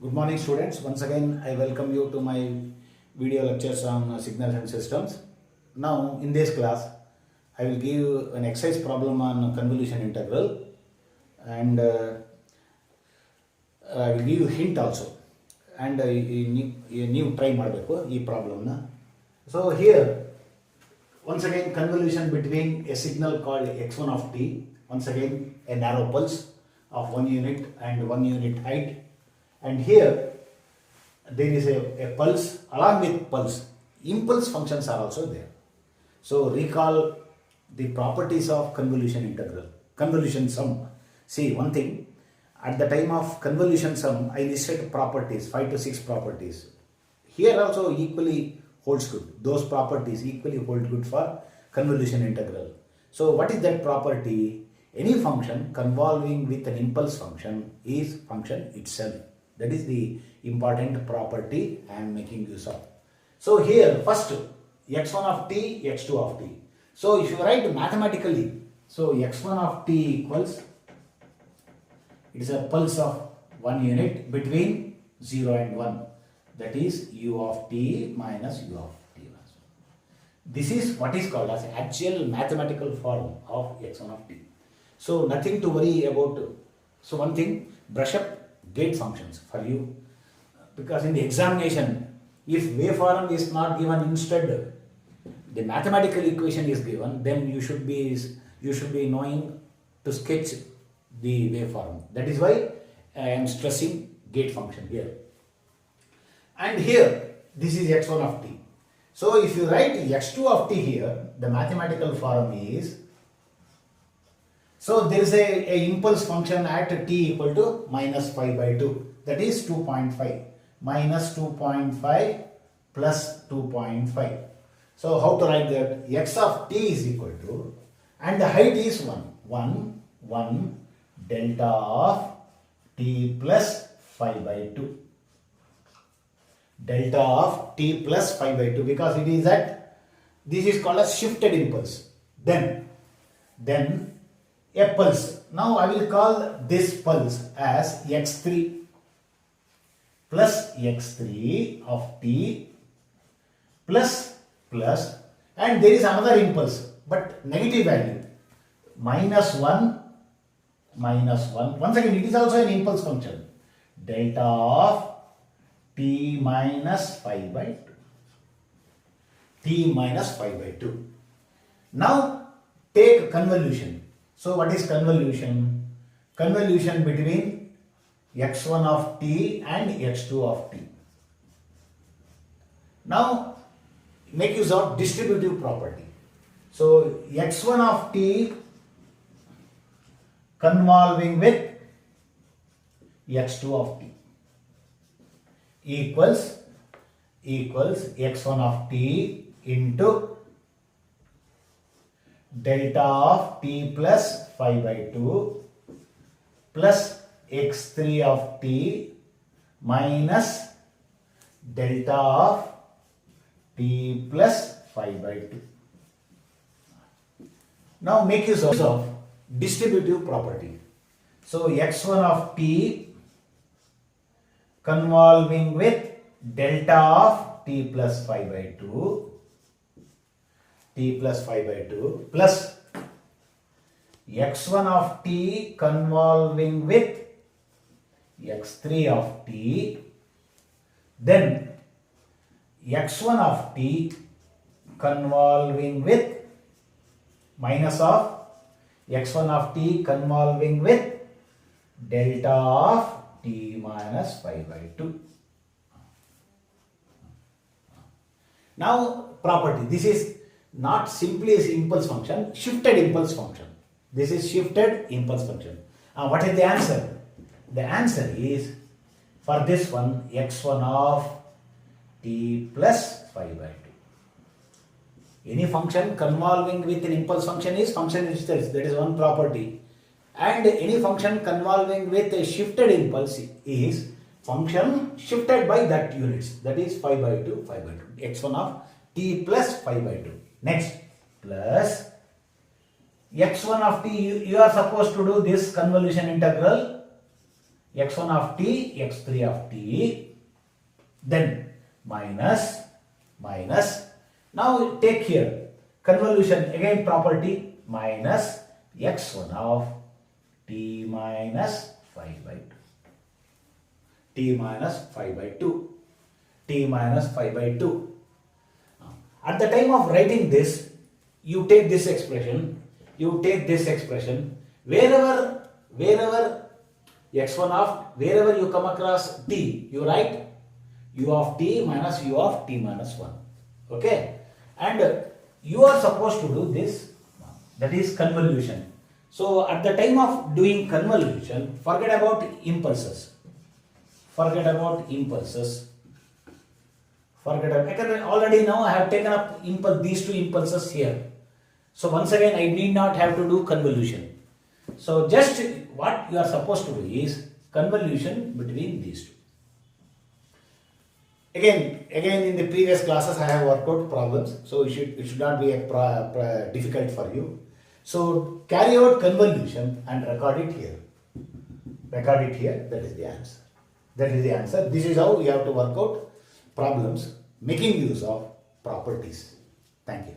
Good morning students. Once again I welcome you to my video lectures on signals and systems. Now in this class I will give an exercise problem on convolution integral and I will give you hint also and ನೀವು try ಮಾಡಬೇಕು ಈ problem na. So here once again convolution between a signal called x1 of t, once again a narrow pulse of 1 unit and 1 unit height. And here there is a pulse, along with pulse, impulse functions are also there. So recall the properties of convolution integral, convolution sum. See one thing, at the time of convolution sum I listed properties, 5 to 6 properties. Here also equally holds good, those properties equally hold good for convolution integral. So what is that property? Any function convolving with an impulse function is function itself. That is the important property I am making use of. So here first x1 of t, x2 of t. So if you write mathematically, so x1 of t equals, it is a pulse of 1 unit between 0 and 1. That is u of t minus u of t. This is what is called as actual mathematical form of x1 of t. So nothing to worry about. So one thing, brush up gate functions for you, because in the examination if waveform is not given, instead the mathematical equation is given, then you should be knowing to sketch the waveform. That is why I am stressing gate function here. And here this is x1 of t. So if you write x2 of t here, the mathematical form is, so there is a impulse function at t equal to minus 5 by 2, that is 2.5, minus 2.5 plus 2.5. So how to write that? X of t is equal to, and the height is 1 delta of t plus 5 by 2. Delta of t plus 5 by 2, because it is at, this is called a shifted impulse. Then a pulse. Now I will call this pulse as x3 plus x3 of t plus, and there is another impulse but negative value, minus 1. Once again it is also an impulse function, delta of t minus 5 by 2. T minus 5 by 2. Now take convolution. So what is convolution? Convolution between x1 of t and x2 of t. Now make use of distributive property. So x1 of t convolving with x2 of t equals x1 of t into delta of t plus 5 by 2 plus x3 of t minus delta of t plus 5 by 2. Now make use of distributive property. So x1 of t convolving with delta of t plus 5 by 2, t plus 5 by 2 plus x1 of t convolving with x3 of t, then x1 of t convolving with minus of x1 of t convolving with delta of t minus 5 by 2. Now property, this is not simply as impulse function, shifted impulse function. This is shifted impulse function. What is the answer? The answer is, for this one, x1 of t plus 5 by 2. Any function convolving with an impulse function is function itself. That is one property. And any function convolving with a shifted impulse is function shifted by that units. That is 5 by 2, 5 by 2. x1 of t plus 5 by 2. Next, plus x1 of t, you are supposed to do this convolution integral x1 of t, x3 of t, then minus, now take here, convolution, again property, minus x1 of t minus 5 by 2, t minus 5 by 2, t minus 5 by 2. At the time of writing this, you take this expression, wherever x1 of, wherever you come across t, you write u of t minus u of t minus 1. Okay? And you are supposed to do this, that is convolution. So at the time of doing convolution, forget about impulses. Already now I have taken up these two impulses here. So once again I need not have to do convolution. So just what you are supposed to do is convolution between these two. Again in the previous classes I have worked out problems, so it should not be difficult for you. So carry out convolution and record it here. That is the answer. This is how you have to work out problems making use of properties. Thank you.